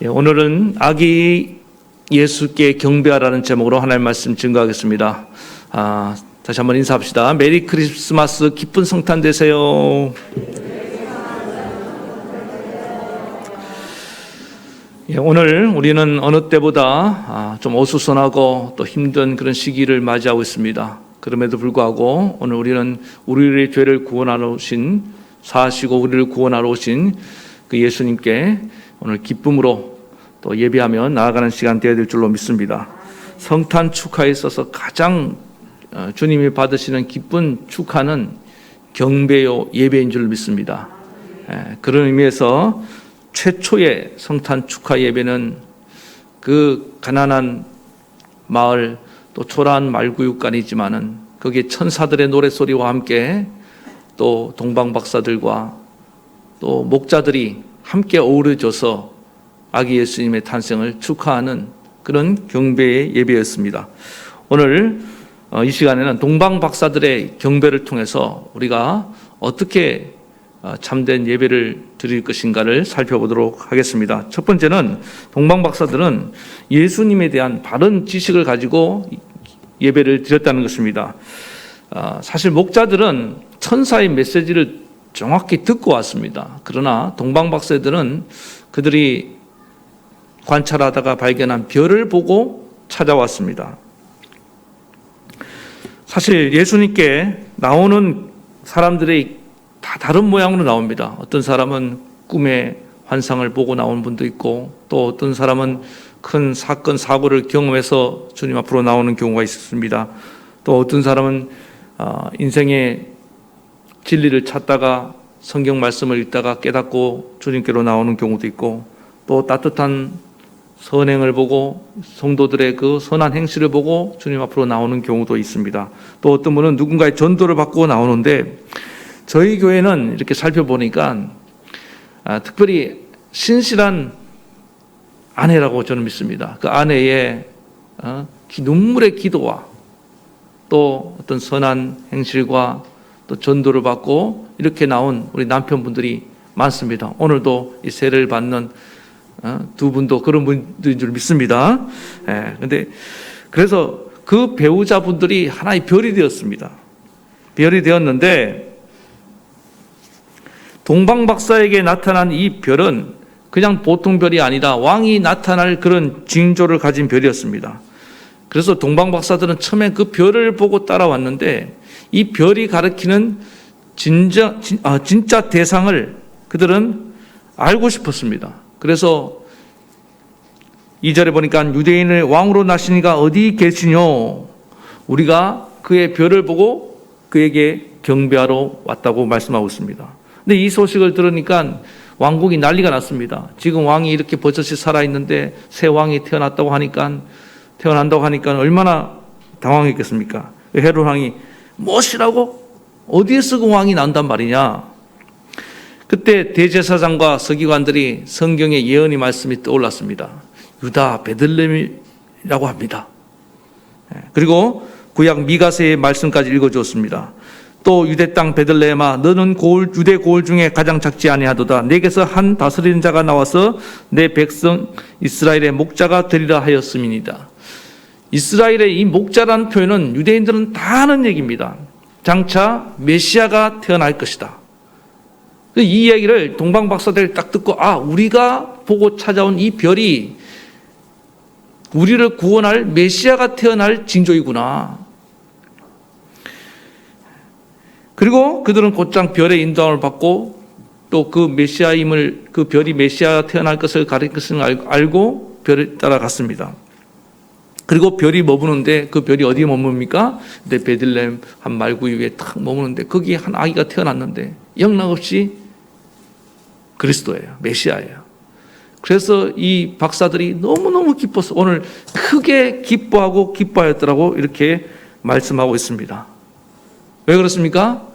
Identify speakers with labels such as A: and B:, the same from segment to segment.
A: 오늘은 아기 예수께 경배하라는 제목으로 하나님의 말씀 증거하겠습니다. 다시 한번 인사합시다. 메리 크리스마스, 기쁜 성탄 되세요. 오늘 우리는 어느 때보다 좀 어수선하고 또 힘든 그런 시기를 맞이하고 있습니다. 그럼에도 불구하고 오늘 우리는 우리의 죄를 구원하러 오신, 사하시고 우리를 구원하러 오신 그 예수님께 오늘 기쁨으로 또 예배하며 나아가는 시간 되어야 될 줄로 믿습니다. 성탄 축하에 있어서 가장 주님이 받으시는 기쁜 축하는 경배요 예배인 줄 믿습니다. 그런 의미에서 최초의 성탄 축하 예배는 그 가난한 마을 또 초라한 말구육간이지만은 거기에 천사들의 노래소리와 함께 또 동방박사들과 또 목자들이 함께 어우러져서 아기 예수님의 탄생을 축하하는 그런 경배의 예배였습니다. 오늘 이 시간에는 동방박사들의 경배를 통해서 우리가 어떻게 참된 예배를 드릴 것인가를 살펴보도록 하겠습니다. 첫 번째는 동방박사들은 예수님에 대한 바른 지식을 가지고 예배를 드렸다는 것입니다. 사실 목자들은 천사의 메시지를 정확히 듣고 왔습니다. 그러나 동방박사들은 그들이 관찰하다가 발견한 별을 보고 찾아왔습니다. 사실 예수님께 나오는 사람들이 다 다른 모양으로 나옵니다. 어떤 사람은 꿈의 환상을 보고 나온 분도 있고, 또 어떤 사람은 큰 사건 사고를 경험해서 주님 앞으로 나오는 경우가 있습니다. 또 어떤 사람은 인생의 진리를 찾다가 성경 말씀을 읽다가 깨닫고 주님께로 나오는 경우도 있고, 또 따뜻한 선행을 보고 성도들의 그 선한 행실을 보고 주님 앞으로 나오는 경우도 있습니다. 또 어떤 분은 누군가의 전도를 받고 나오는데, 저희 교회는 이렇게 살펴보니까 특별히 신실한 아내라고 저는 믿습니다. 그 아내의 눈물의 기도와 또 어떤 선한 행실과 또 전도를 받고 이렇게 나온 우리 남편분들이 많습니다. 오늘도 이 세례를 받는 두 분도 그런 분들인 줄 믿습니다. 근데 그래서 그 배우자분들이 하나의 별이 되었습니다. 별이 되었는데, 동방박사에게 나타난 이 별은 그냥 보통 별이 아니라 왕이 나타날 그런 징조를 가진 별이었습니다. 그래서 동방박사들은 처음에 그 별을 보고 따라왔는데, 이 별이 가리키는 진짜 대상을 그들은 알고 싶었습니다. 그래서 2절에 보니까 유대인을 왕으로 나신 이가 어디 계시뇨? 우리가 그의 별을 보고 그에게 경배하러 왔다고 말씀하고 있습니다. 근데 이 소식을 들으니까 왕국이 난리가 났습니다. 지금 왕이 이렇게 버젓이 살아있는데 새 왕이 태어난다고 하니까 얼마나 당황했겠습니까? 헤롯 왕이 무엇이라고? 어디에서 그 왕이 난단 말이냐? 그때 대제사장과 서기관들이 성경의 예언의 말씀이 떠올랐습니다. 유다 베들레헴이라고 합니다. 그리고 구약 미가서의 말씀까지 읽어주었습니다. 또 유대 땅 베들레헴아, 너는 유대 고을 중에 가장 작지 아니하도다. 내게서 한 다스리는 자가 나와서 내 백성 이스라엘의 목자가 되리라 하였음이니이다. 이스라엘의 이 목자라는 표현은 유대인들은 다 아는 얘기입니다. 장차 메시아가 태어날 것이다. 이 얘기를 동방박사들이 딱 듣고, 우리가 보고 찾아온 이 별이 우리를 구원할 메시아가 태어날 징조이구나. 그리고 그들은 곧장 별의 인도함을 받고 또 그 메시아임을, 그 별이 메시아가 태어날 것을 가리킬 것을 알고 별을 따라갔습니다. 그리고 별이 머무는데, 그 별이 어디에 머뭅니까? 근데 베들레헴 한 말구이 위에 탁 머무는데 거기에 한 아기가 태어났는데 영락없이 그리스도예요. 메시아예요. 그래서 이 박사들이 너무너무 기뻐서 오늘 크게 기뻐하고 기뻐하였더라고 이렇게 말씀하고 있습니다. 왜 그렇습니까?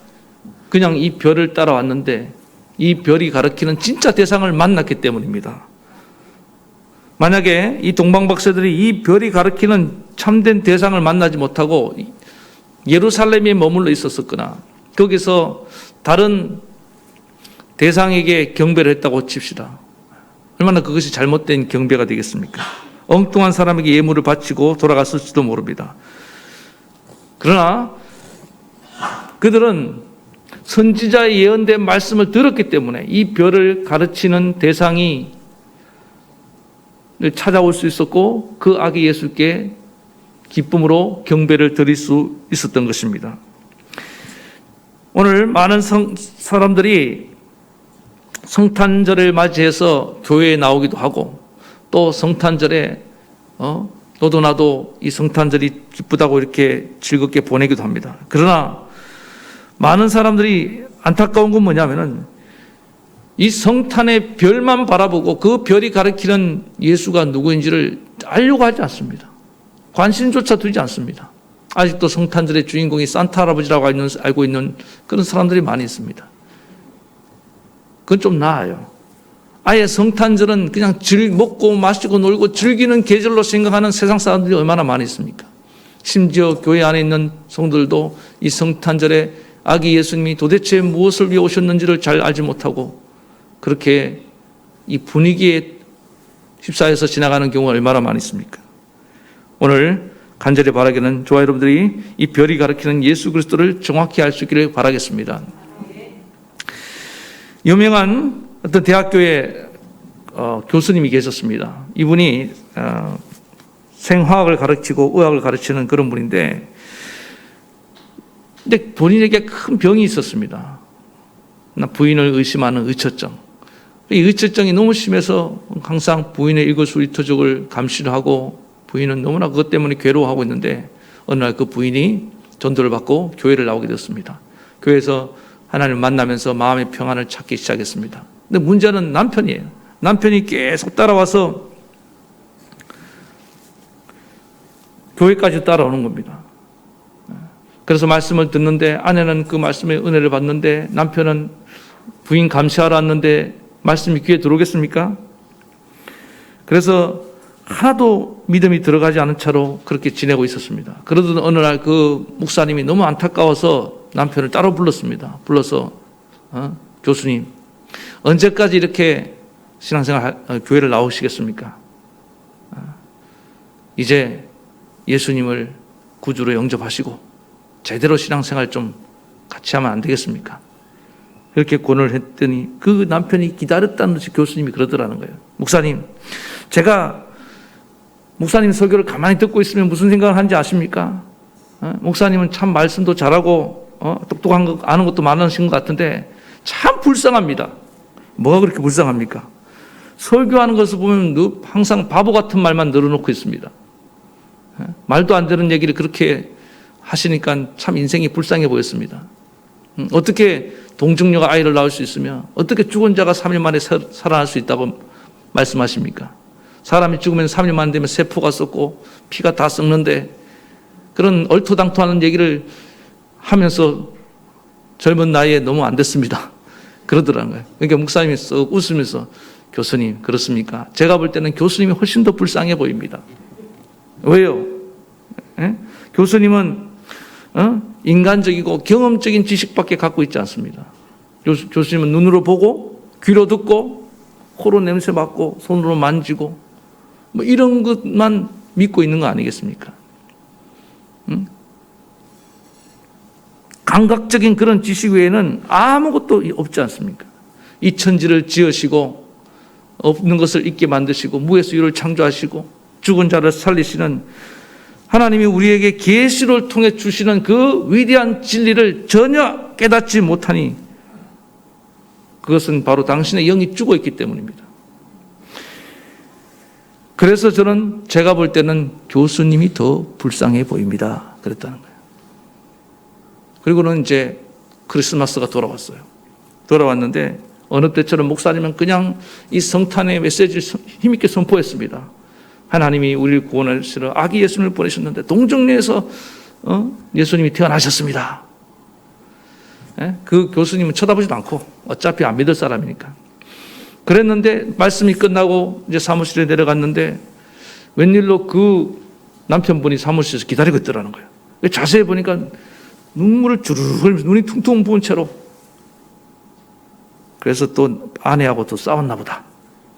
A: 그냥 이 별을 따라왔는데 이 별이 가리키는 진짜 대상을 만났기 때문입니다. 만약에 이 동방박사들이 이 별이 가리키는 참된 대상을 만나지 못하고 예루살렘에 머물러 있었거나 거기서 다른 대상에게 경배를 했다고 칩시다. 얼마나 그것이 잘못된 경배가 되겠습니까? 엉뚱한 사람에게 예물을 바치고 돌아갔을지도 모릅니다. 그러나 그들은 선지자의 예언된 말씀을 들었기 때문에 이 별을 가르치는 대상이 찾아올 수 있었고 그 아기 예수께 기쁨으로 경배를 드릴 수 있었던 것입니다. 오늘 많은 사람들이 성탄절을 맞이해서 교회에 나오기도 하고 또 성탄절에 너도 나도 이 성탄절이 기쁘다고 이렇게 즐겁게 보내기도 합니다. 그러나 많은 사람들이 안타까운 건 뭐냐면은 이 성탄의 별만 바라보고 그 별이 가리키는 예수가 누구인지를 알려고 하지 않습니다. 관심조차 두지 않습니다. 아직도 성탄절의 주인공이 산타 할아버지라고 알고 있는 그런 사람들이 많이 있습니다. 그건 좀 나아요. 아예 성탄절은 그냥 먹고 마시고 놀고 즐기는 계절로 생각하는 세상 사람들이 얼마나 많이 있습니까? 심지어 교회 안에 있는 성도들도 이 성탄절에 아기 예수님이 도대체 무엇을 위해 오셨는지를 잘 알지 못하고 그렇게 이 분위기에 휩싸여서 지나가는 경우가 얼마나 많이 있습니까? 오늘 간절히 바라기는 저와 여러분들이 이 별이 가리키는 예수 그리스도를 정확히 알 수 있기를 바라겠습니다. 유명한 어떤 대학교에 교수님이 계셨습니다. 이분이 생화학을 가르치고 의학을 가르치는 그런 분인데 근데 본인에게 큰 병이 있었습니다. 부인을 의심하는 의처증. 이 의처증이 너무 심해서 항상 부인의 일거수일투족을 감시를 하고 부인은 너무나 그것 때문에 괴로워하고 있는데 어느 날 그 부인이 전도를 받고 교회를 나오게 되었습니다. 교회에서 하나님을 만나면서 마음의 평안을 찾기 시작했습니다. 근데 문제는 남편이에요. 남편이 계속 따라와서 교회까지 따라오는 겁니다. 그래서 말씀을 듣는데 아내는 그 말씀에 은혜를 받는데 남편은 부인 감시하러 왔는데 말씀이 귀에 들어오겠습니까? 그래서 하나도 믿음이 들어가지 않은 차로 그렇게 지내고 있었습니다. 그러던 어느 날 그 목사님이 너무 안타까워서 남편을 따로 불렀습니다. 불러서 교수님 언제까지 이렇게 신앙생활 교회를 나오시겠습니까? 이제 예수님을 구주로 영접하시고 제대로 신앙생활 좀 같이 하면 안 되겠습니까? 그렇게 권을 했더니 그 남편이 기다렸다는 듯이 교수님이 그러더라는 거예요. 목사님, 제가 목사님 설교를 가만히 듣고 있으면 무슨 생각을 하는지 아십니까? 목사님은 참 말씀도 잘하고 똑똑한 거 아는 것도 많으신 것 같은데 참 불쌍합니다. 뭐가 그렇게 불쌍합니까? 설교하는 것을 보면 항상 바보 같은 말만 늘어놓고 있습니다. 말도 안 되는 얘기를 그렇게 하시니까 참 인생이 불쌍해 보였습니다. 어떻게 동정녀가 아이를 낳을 수 있으며 어떻게 죽은 자가 3일 만에 살아날 수 있다고 말씀하십니까? 사람이 죽으면 3일 만 되면 세포가 썩고 피가 다 썩는데 그런 얼토당토하는 얘기를 하면서 젊은 나이에 너무 안 됐습니다. 그러더라는 거예요. 그러니까 목사님이 썩 웃으면서 교수님 그렇습니까? 제가 볼 때는 교수님이 훨씬 더 불쌍해 보입니다. 왜요? 교수님은 인간적이고 경험적인 지식밖에 갖고 있지 않습니다. 교수님은 눈으로 보고 귀로 듣고 코로 냄새 맡고 손으로 만지고 뭐 이런 것만 믿고 있는 거 아니겠습니까? 감각적인 그런 지식 외에는 아무것도 없지 않습니까? 이 천지를 지으시고 없는 것을 있게 만드시고 무에서 유를 창조하시고 죽은 자를 살리시는 하나님이 우리에게 계시를 통해 주시는 그 위대한 진리를 전혀 깨닫지 못하니 그것은 바로 당신의 영이 죽어 있기 때문입니다. 그래서 저는 제가 볼 때는 교수님이 더 불쌍해 보입니다. 그랬다는 거예요. 그리고는 이제 크리스마스가 돌아왔어요. 돌아왔는데 어느 때처럼 목사님은 그냥 이 성탄의 메시지를 힘있게 선포했습니다. 하나님이 우리를 구원하시러 아기 예수님을 보내셨는데 동정녀에서 예수님이 태어나셨습니다. 그 교수님은 쳐다보지도 않고 어차피 안 믿을 사람이니까. 그랬는데 말씀이 끝나고 이제 사무실에 내려갔는데 웬일로 그 남편분이 사무실에서 기다리고 있더라는 거예요. 자세히 보니까 눈물을 주르륵 흘리면서 눈이 퉁퉁 부은 채로 그래서 또 아내하고 또 싸웠나 보다.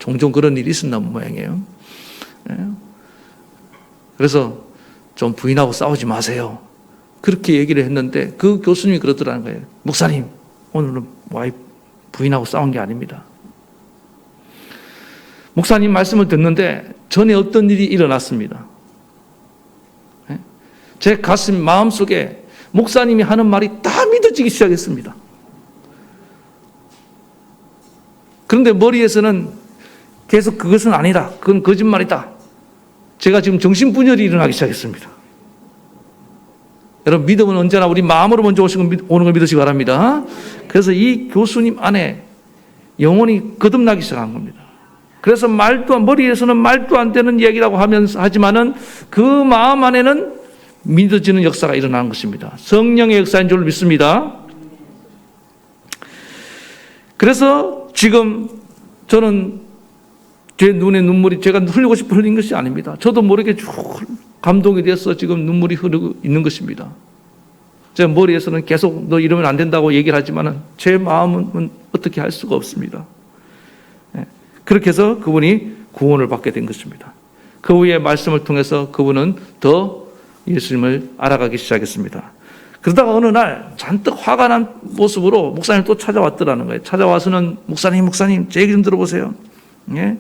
A: 종종 그런 일이 있었나 모양이에요. 예. 그래서 좀 부인하고 싸우지 마세요. 그렇게 얘기를 했는데 그 교수님이 그러더라는 거예요. 목사님, 오늘은 부인하고 싸운 게 아닙니다. 목사님 말씀을 듣는데 전에 어떤 일이 일어났습니다. 예. 제 가슴, 마음속에 목사님이 하는 말이 다 믿어지기 시작했습니다. 그런데 머리에서는 계속 그것은 아니다. 그건 거짓말이다. 제가 지금 정신분열이 일어나기 시작했습니다. 여러분, 믿음은 언제나 우리 마음으로 먼저 오는 걸 믿으시기 바랍니다. 그래서 이 교수님 안에 영혼이 거듭나기 시작한 겁니다. 그래서 머리에서는 말도 안 되는 얘기라고 하지만은 그 마음 안에는 믿어지는 역사가 일어나는 것입니다. 성령의 역사인 줄 믿습니다. 그래서 지금 저는 제 눈에 눈물이 제가 흘리고 싶어 흘린 것이 아닙니다. 저도 모르게 쭉 감동이 돼서 지금 눈물이 흐르고 있는 것입니다. 제 머리에서는 계속 너 이러면 안 된다고 얘기를 하지만 제 마음은 어떻게 할 수가 없습니다. 그렇게 해서 그분이 구원을 받게 된 것입니다. 그 후에 말씀을 통해서 그분은 더 예수님을 알아가기 시작했습니다. 그러다가 어느 날 잔뜩 화가 난 모습으로 목사님을 또 찾아왔더라는 거예요. 찾아와서는 목사님 제 얘기 좀 들어보세요. 예?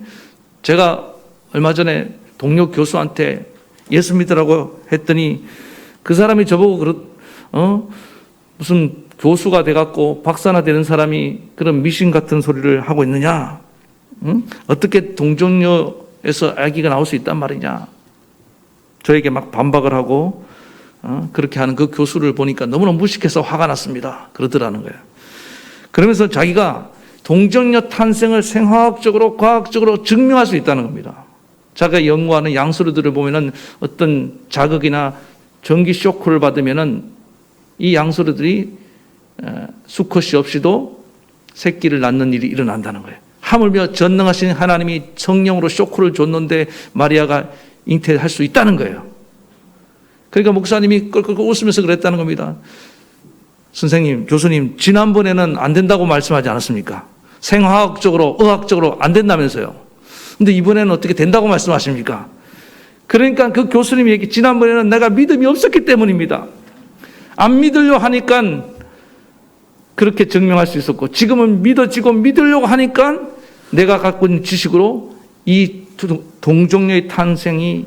A: 제가 얼마 전에 동료 교수한테 예수 믿으라고 했더니 그 사람이 저보고 무슨 교수가 돼갖고 박사나 되는 사람이 그런 미신 같은 소리를 하고 있느냐? 응? 어떻게 동정녀에서 아기가 나올 수 있단 말이냐? 저에게 막 반박을 하고 그렇게 하는 그 교수를 보니까 너무나 무식해서 화가 났습니다. 그러더라는 거예요. 그러면서 자기가 동정녀 탄생을 생화학적으로 과학적으로 증명할 수 있다는 겁니다. 자기가 연구하는 양서류들을 보면은 어떤 자극이나 전기 쇼크를 받으면은 이 양서류들이 수컷이 없이도 새끼를 낳는 일이 일어난다는 거예요. 하물며 전능하신 하나님이 성령으로 쇼크를 줬는데 마리아가 잉태할 수 있다는 거예요. 그러니까 목사님이 껄껄 웃으면서 그랬다는 겁니다. 선생님, 교수님, 지난번에는 안 된다고 말씀하지 않았습니까? 생화학적으로, 의학적으로 안 된다면서요. 근데 이번에는 어떻게 된다고 말씀하십니까? 그러니까 그 교수님 얘기, 지난번에는 내가 믿음이 없었기 때문입니다. 안 믿으려 하니까 그렇게 증명할 수 있었고, 지금은 믿어지고 믿으려고 하니까 내가 갖고 있는 지식으로 이 동정녀의 탄생이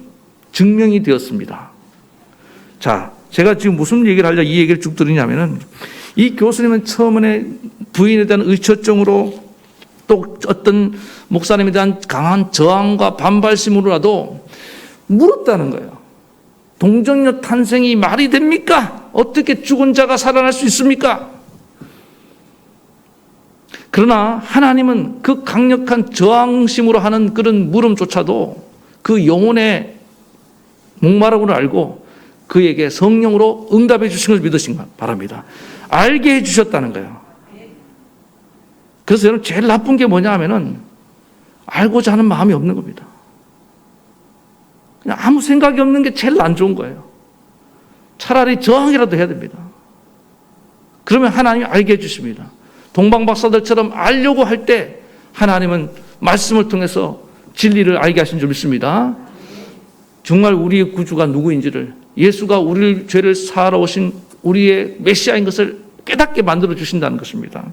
A: 증명이 되었습니다. 자, 제가 지금 무슨 얘기를 하려고 이 얘기를 쭉 드리냐면은, 이 교수님은 처음에 부인에 대한 의처증으로 또 어떤 목사님에 대한 강한 저항과 반발심으로라도 물었다는 거예요. 동정녀 탄생이 말이 됩니까? 어떻게 죽은 자가 살아날 수 있습니까? 그러나 하나님은 그 강력한 저항심으로 하는 그런 물음조차도 그 영혼의 목마름을 알고 그에게 성령으로 응답해 주신 것을 믿으시기 바랍니다. 알게 해 주셨다는 거예요. 그래서 여러분 제일 나쁜 게 뭐냐 하면은 알고자 하는 마음이 없는 겁니다. 그냥 아무 생각이 없는 게 제일 안 좋은 거예요. 차라리 저항이라도 해야 됩니다. 그러면 하나님이 알게 해 주십니다. 동방박사들처럼 알려고 할 때 하나님은 말씀을 통해서 진리를 알게 하신 줄 믿습니다. 정말 우리의 구주가 누구인지를, 예수가 우리의 죄를 사하러 오신 우리의 메시아인 것을 깨닫게 만들어 주신다는 것입니다.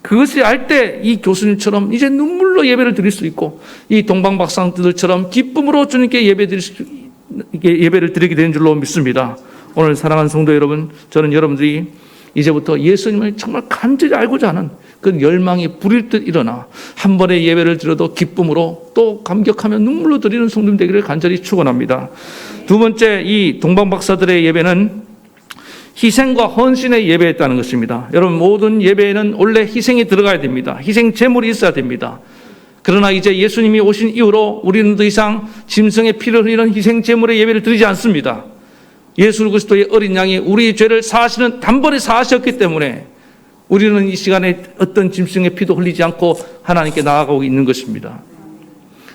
A: 그것을 알 때 이 교수님처럼 이제 눈물로 예배를 드릴 수 있고, 이 동방박사들처럼 기쁨으로 주님께 예배를 드리게 되는 줄로 믿습니다. 오늘 사랑하는 성도 여러분, 저는 여러분들이 이제부터 예수님을 정말 간절히 알고자 하는 그 열망이 불일 듯 일어나 한 번의 예배를 드려도 기쁨으로 또 감격하며 눈물로 드리는 성도님 되기를 간절히 축원합니다. 두 번째, 이 동방박사들의 예배는 희생과 헌신의 예배였다는 것입니다. 여러분, 모든 예배에는 원래 희생이 들어가야 됩니다. 희생 제물이 있어야 됩니다. 그러나 이제 예수님이 오신 이후로 우리는 더 이상 짐승의 피를 흘리는 희생 제물의 예배를 드리지 않습니다. 예수 그리스도의 어린 양이 우리의 죄를 사하시는 단번에 사하셨기 때문에 우리는 이 시간에 어떤 짐승의 피도 흘리지 않고 하나님께 나아가고 있는 것입니다.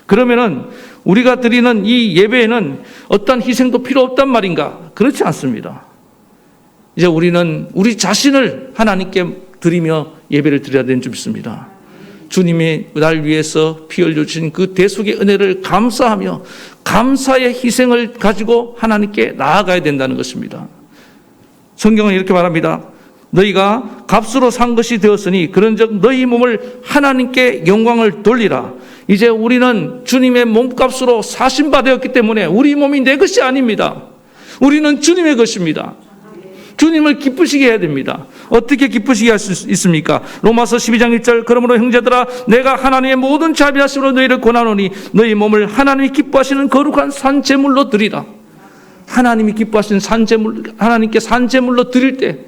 A: 그러면은 우리가 드리는 이 예배에는 어떤 희생도 필요 없단 말인가? 그렇지 않습니다. 이제 우리는 우리 자신을 하나님께 드리며 예배를 드려야 되는 줄 믿습니다. 주님의 날 위해서 피 흘려 주신 그 대속의 은혜를 감사하며 감사의 희생을 가지고 하나님께 나아가야 된다는 것입니다. 성경은 이렇게 말합니다. 너희가 값으로 산 것이 되었으니 그런즉 너희 몸을 하나님께 영광을 돌리라. 이제 우리는 주님의 몸값으로 사신 바 되었기 때문에 우리 몸이 내 것이 아닙니다. 우리는 주님의 것입니다. 주님을 기쁘시게 해야 됩니다. 어떻게 기쁘시게 할 수 있습니까? 로마서 12장 1절 그러므로 형제들아 내가 하나님의 모든 자비하심으로 너희를 권하노니 너희 몸을 하나님이 기뻐하시는 거룩한 산제물로 드리라. 하나님이 기뻐하시는 산제물, 하나님께 산제물로 드릴 때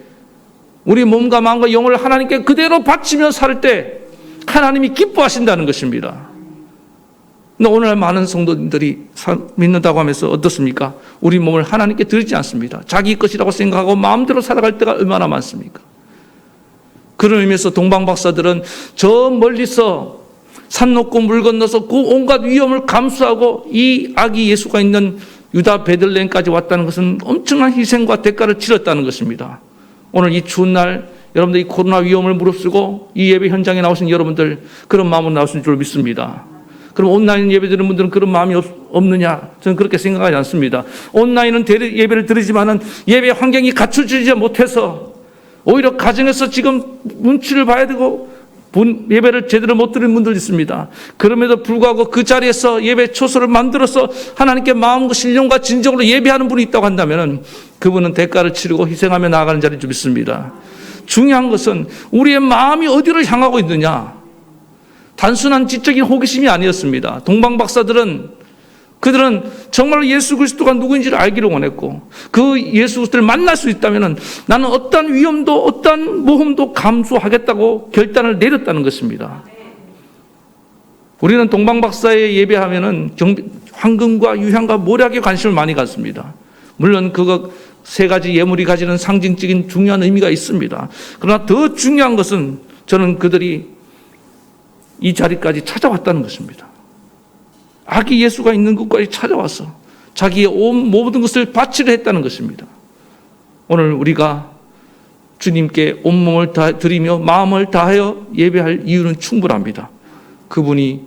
A: 우리 몸과 마음과 영혼을 하나님께 그대로 바치며 살 때 하나님이 기뻐하신다는 것입니다. 근데 오늘 많은 성도님들이 믿는다고 하면서 어떻습니까? 우리 몸을 하나님께 드리지 않습니다. 자기 것이라고 생각하고 마음대로 살아갈 때가 얼마나 많습니까? 그런 의미에서 동방박사들은 저 멀리서 산 높고 물 건너서 그 온갖 위험을 감수하고 이 아기 예수가 있는 유다 베들레헴까지 왔다는 것은 엄청난 희생과 대가를 치렀다는 것입니다. 오늘 이 추운 날 여러분들 이 코로나 위험을 무릅쓰고 이 예배 현장에 나오신 여러분들 그런 마음으로 나오신 줄 믿습니다. 그럼 온라인 예배 드리는 분들은 그런 마음이 없느냐? 저는 그렇게 생각하지 않습니다. 온라인은 예배를 드리지만은 예배 환경이 갖춰지지 못해서 오히려 가정에서 지금 눈치를 봐야 되고 예배를 제대로 못 드리는 분들 있습니다. 그럼에도 불구하고 그 자리에서 예배 초소를 만들어서 하나님께 마음과 신령과 진정으로 예배하는 분이 있다고 한다면 그분은 대가를 치르고 희생하며 나아가는 자리인 줄 믿습니다. 중요한 것은 우리의 마음이 어디를 향하고 있느냐. 단순한 지적인 호기심이 아니었습니다. 그들은 정말 예수 그리스도가 누구인지를 알기를 원했고 그 예수 그리스도를 만날 수 있다면 나는 어떤 위험도 어떤 모험도 감수하겠다고 결단을 내렸다는 것입니다. 우리는 동방박사에 예배하면은 황금과 유향과 모략에 관심을 많이 갖습니다. 물론 그거 세 가지 예물이 가지는 상징적인 중요한 의미가 있습니다. 그러나 더 중요한 것은 저는 그들이 이 자리까지 찾아왔다는 것입니다. 아기 예수가 있는 곳까지 찾아와서 자기의 온 모든 것을 바치려 했다는 것입니다. 오늘 우리가 주님께 온몸을 다 드리며 마음을 다하여 예배할 이유는 충분합니다. 그분이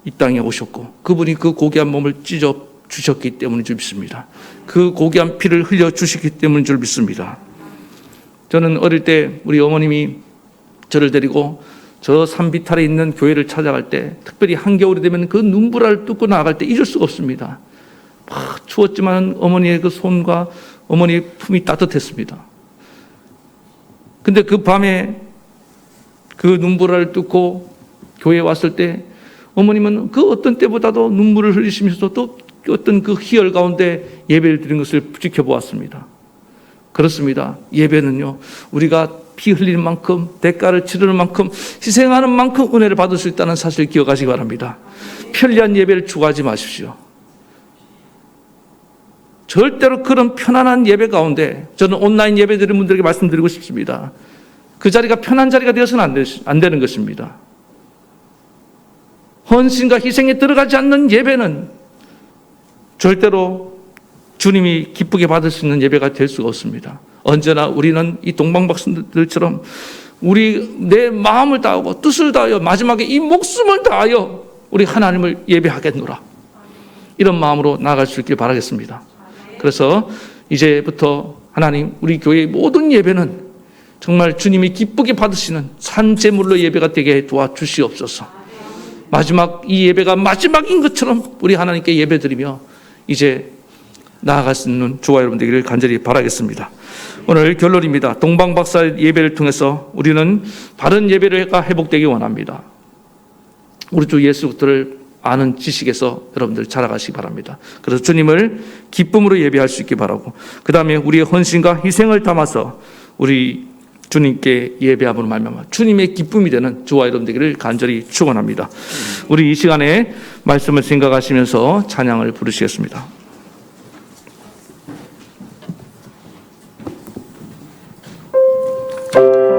A: 이 땅에 오셨고 그분이 그 고귀한 몸을 찢어 주셨기 때문인 줄 믿습니다. 그 고귀한 피를 흘려 주시기 때문인 줄 믿습니다. 저는 어릴 때 우리 어머님이 저를 데리고 저 산비탈에 있는 교회를 찾아갈 때 특별히 한겨울이 되면 그 눈보라를 뚫고 나아갈 때 잊을 수가 없습니다. 막 추웠지만 어머니의 그 손과 어머니의 품이 따뜻했습니다. 근데 그 밤에 그 눈보라를 뚫고 교회에 왔을 때 어머님은 그 어떤 때보다도 눈물을 흘리시면서 또 어떤 그 희열 가운데 예배를 드린 것을 지켜보았습니다. 그렇습니다. 예배는요, 우리가 피 흘리는 만큼 대가를 치르는 만큼 희생하는 만큼 은혜를 받을 수 있다는 사실을 기억하시기 바랍니다. 편리한 예배를 추구하지 마십시오. 절대로 그런 편안한 예배 가운데 저는 온라인 예배 드리는 분들에게 말씀드리고 싶습니다. 그 자리가 편한 자리가 되어서는 안 되는 것입니다. 헌신과 희생에 들어가지 않는 예배는 절대로 주님이 기쁘게 받을 수 있는 예배가 될 수가 없습니다. 언제나 우리는 이 동방박사들처럼 내 마음을 다하고 뜻을 다하여 마지막에 이 목숨을 다하여 우리 하나님을 예배하겠노라. 이런 마음으로 나아갈 수 있길 바라겠습니다. 그래서 이제부터 하나님 우리 교회의 모든 예배는 정말 주님이 기쁘게 받으시는 산제물로 예배가 되게 도와주시옵소서. 마지막 이 예배가 마지막인 것처럼 우리 하나님께 예배드리며 이제 나아갈 수 있는 저와 여러분 되기를 간절히 바라겠습니다. 오늘 결론입니다. 동방박사 예배를 통해서 우리는 바른 예배가 회복되기 원합니다. 우리 주 예수 그리스도를 아는 지식에서 여러분들 자라가시기 바랍니다. 그래서 주님을 기쁨으로 예배할 수 있기 바라고 그 다음에 우리의 헌신과 희생을 담아서 우리 주님께 예배함으로 말미암아 주님의 기쁨이 되는 저와 여러분 되기를 간절히 축원합니다. 우리 이 시간에 말씀을 생각하시면서 찬양을 부르시겠습니다.
B: Amen.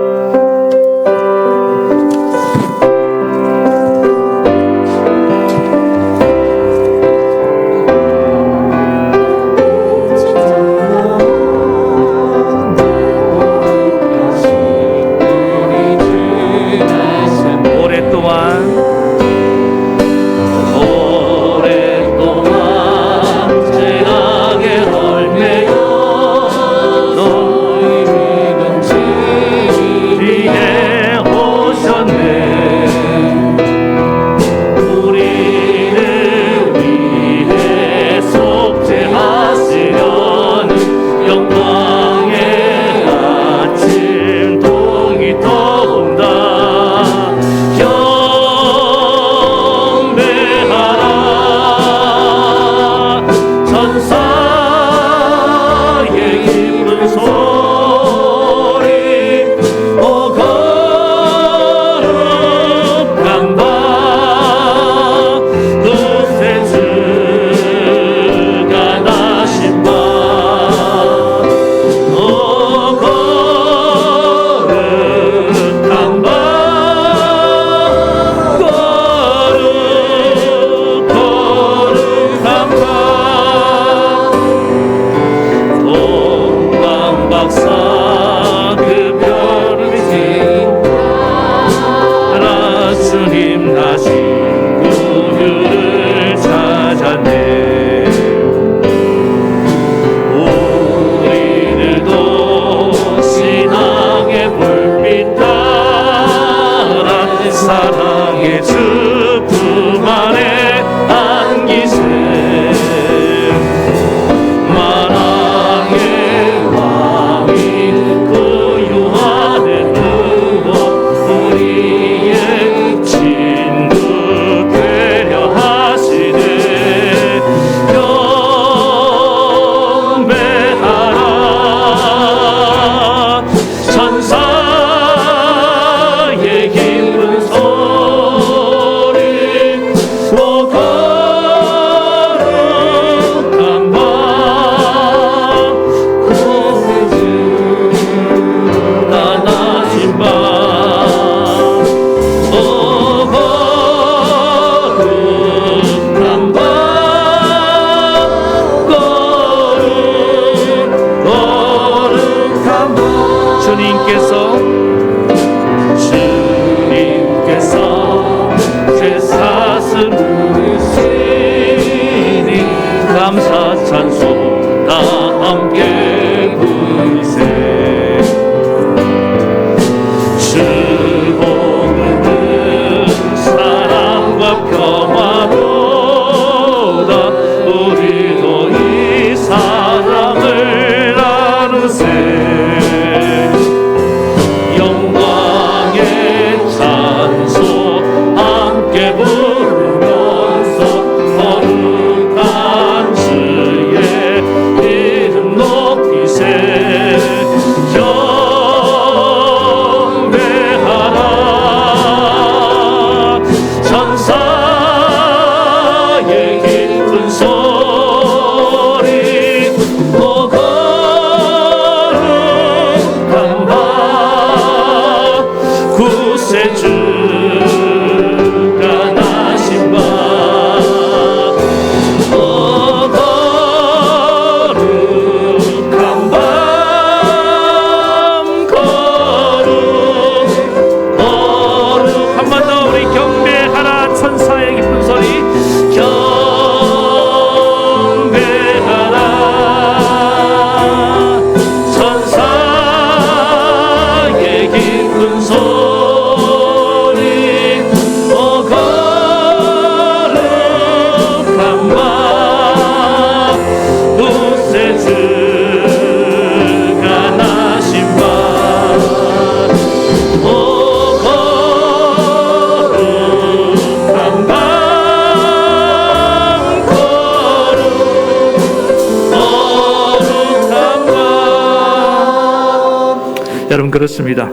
A: 여러분, 그렇습니다.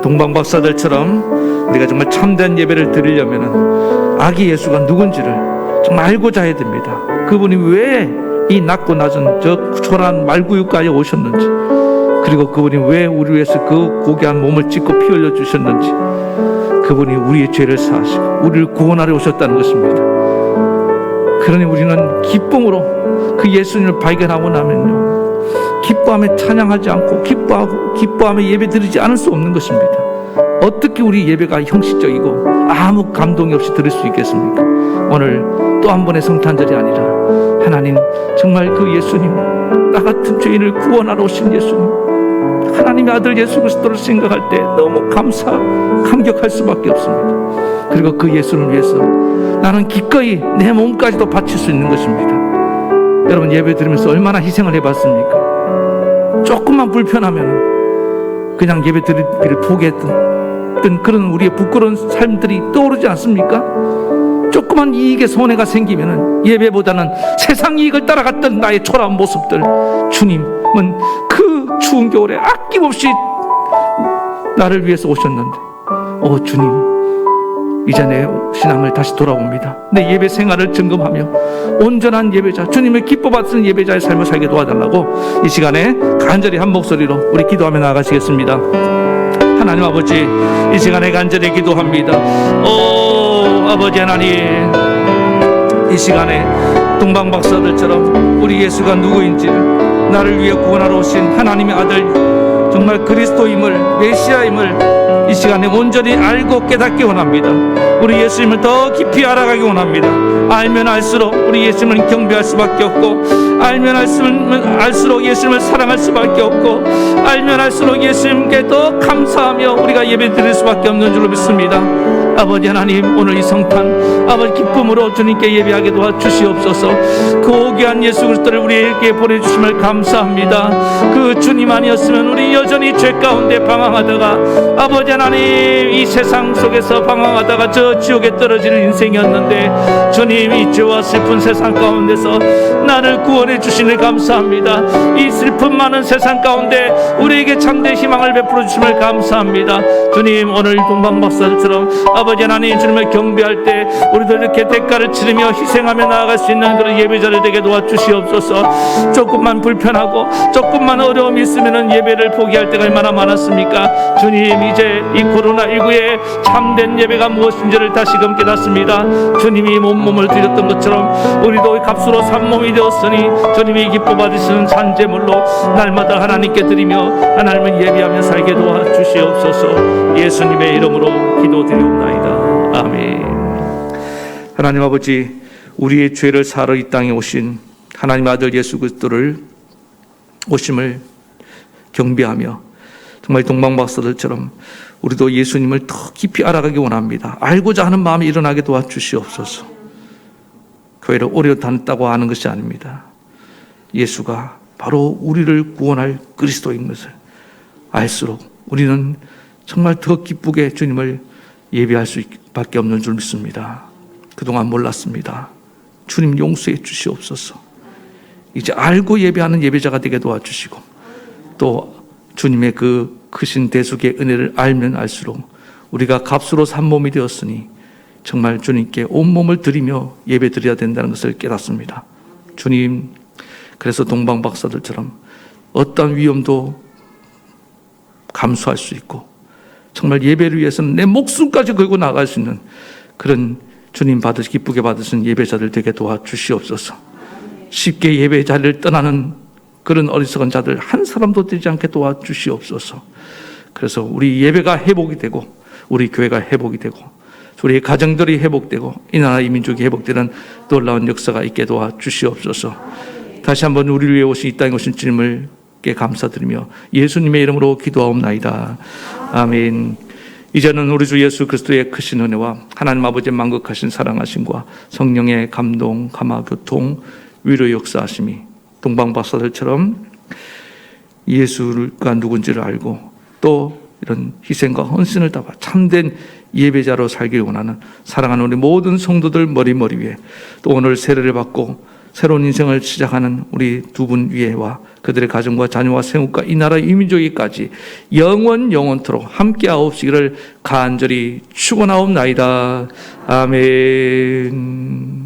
A: 동방박사들처럼 우리가 정말 참된 예배를 드리려면 아기 예수가 누군지를 정말 알고자 해야 됩니다. 그분이 왜 이 낮고 낮은 저 초라한 말구유가에 오셨는지, 그리고 그분이 왜 우리 위해서 그 고귀한 몸을 찢고 피 흘려 주셨는지, 그분이 우리의 죄를 사하시고 우리를 구원하려 오셨다는 것입니다. 그러니 우리는 기쁨으로 그 예수님을 발견하고 나면요, 기뻐하며 찬양하지 않고 기뻐하며 예배 드리지 않을 수 없는 것입니다. 어떻게 우리 예배가 형식적이고 아무 감동이 없이 드릴 수 있겠습니까? 오늘 또 한 번의 성탄절이 아니라 하나님, 정말 그 예수님, 나 같은 죄인을 구원하러 오신 예수님, 하나님의 아들 예수 그리스도를 생각할 때 너무 감격할 수밖에 없습니다. 그리고 그 예수를 위해서 나는 기꺼이 내 몸까지도 바칠 수 있는 것입니다. 여러분, 예배 드리면서 얼마나 희생을 해봤습니까? 조금만 불편하면 그냥 예배 드리기를 포기했던 그런 우리의 부끄러운 삶들이 떠오르지 않습니까? 조그만 이익에 손해가 생기면 예배보다는 세상 이익을 따라갔던 나의 초라한 모습들, 주님은 그 추운 겨울에 아낌없이 나를 위해서 오셨는데, 주님, 이제 내 신앙을 다시 돌아봅니다. 내 예배 생활을 점검하며 온전한 예배자, 주님을 기뻐 받는 예배자의 삶을 살게 도와달라고 이 시간에 간절히 한 목소리로 우리 기도하며 나아가시겠습니다. 하나님 아버지, 이 시간에 간절히 기도합니다. 아버지 하나님, 이 시간에 동방박사들처럼 우리 예수가 누구인지를, 나를 위해 구원하러 오신 하나님의 아들, 정말 그리스도임을, 메시아임을 이 시간에 온전히 알고 깨닫기 원합니다. 우리 예수님을 더 깊이 알아가기 원합니다. 알면 알수록 우리 예수님을 경배할 수밖에 없고, 알면 알수록 예수님을 사랑할 수밖에 없고, 알면 알수록 예수님께 더 감사하며 우리가 예배 드릴 수밖에 없는 줄로 믿습니다. 아버지 하나님, 오늘 이 성탄 아버지 기쁨으로 주님께 예배하게 도와주시옵소서. 그 오귀한 예수 그리스도를 우리에게 보내주심을 감사합니다. 그 주님 아니었으면 우리 여전히 죄 가운데 방황하다가, 아버지 하나님, 이 세상 속에서 방황하다가 저 지옥에 떨어지는 인생이었는데, 주님, 이 죄와 슬픈 세상 가운데서 나를 구원해 주시니 감사합니다. 이 슬픔 많은 세상 가운데 우리에게 참된 희망을 베풀어 주심을 감사합니다. 주님, 오늘 동방박사들처럼 아버지 하나님, 주님을 경배할 때 우리도 이렇게 대가를 치르며 희생하며 나아갈 수 있는 그런 예배자를 되게 도와주시옵소서. 조금만 불편하고 조금만 어려움이 있으면 예배를 포기할 때가 얼마나 많았습니까? 주님, 이제 이 코로나19에 참된 예배가 무엇인지를 다시금 깨닫습니다. 주님이 몸을 드렸던 것처럼 우리도 값으로 산 몸이 되었으니 주님이 기뻐 받으시는 산제물로 날마다 하나님께 드리며 하나님을 예배하며 살게 도와주시옵소서. 예수님의 이름으로 기도드리옵나이다. 아멘. 하나님 아버지, 우리의 죄를 사러 이 땅에 오신 하나님의 아들 예수 그리스도를 오심을 경배하며 정말 동방박사들처럼 우리도 예수님을 더 깊이 알아가기 원합니다. 알고자 하는 마음이 일어나게 도와주시옵소서. 교회를 오래 다녔다고 하는 것이 아닙니다. 예수가 바로 우리를 구원할 그리스도인 것을 알수록 우리는 정말 더 기쁘게 주님을 예배할 수밖에 없는 줄 믿습니다. 그동안 몰랐습니다. 주님 용서해 주시옵소서. 이제 알고 예배하는 예배자가 되게 도와주시고, 또 주님의 그 크신 대속의 은혜를 알면 알수록 우리가 값으로 산 몸이 되었으니 정말 주님께 온몸을 드리며 예배 드려야 된다는 것을 깨닫습니다. 주님, 그래서 동방박사들처럼 어떤 위험도 감수할 수 있고 정말 예배를 위해서는 내 목숨까지 걸고 나갈 수 있는 그런 주님 기쁘게 받으신 예배자들 되게 도와주시옵소서. 쉽게 예배 자리를 떠나는 그런 어리석은 자들 한 사람도 되지 않게 도와주시옵소서. 그래서 우리 예배가 회복이 되고, 우리 교회가 회복이 되고, 우리의 가정들이 회복되고, 이 나라 이 민족이 회복되는 놀라운 역사가 있게 도와주시옵소서. 다시 한번 우리를 위해 오신 이 땅에 오신 주님께 감사드리며 예수님의 이름으로 기도하옵나이다. 아멘. 이제는 우리 주 예수 그리스도의 크신 은혜와 하나님 아버지의 만극하신 사랑하심과 성령의 감동, 감화, 교통, 위로의 역사하심이 동방박사들처럼 예수가 누군지를 알고 또 이런 희생과 헌신을 담아 참된 예배자로 살길 원하는 사랑하는 우리 모든 성도들 머리 위에, 또 오늘 세례를 받고 새로운 인생을 시작하는 우리 두 분 위에와 그들의 가정과 자녀와 생국과 이 나라 이민족에까지 영원토록 함께하옵시기를 간절히 축원하옵나이다. 아멘.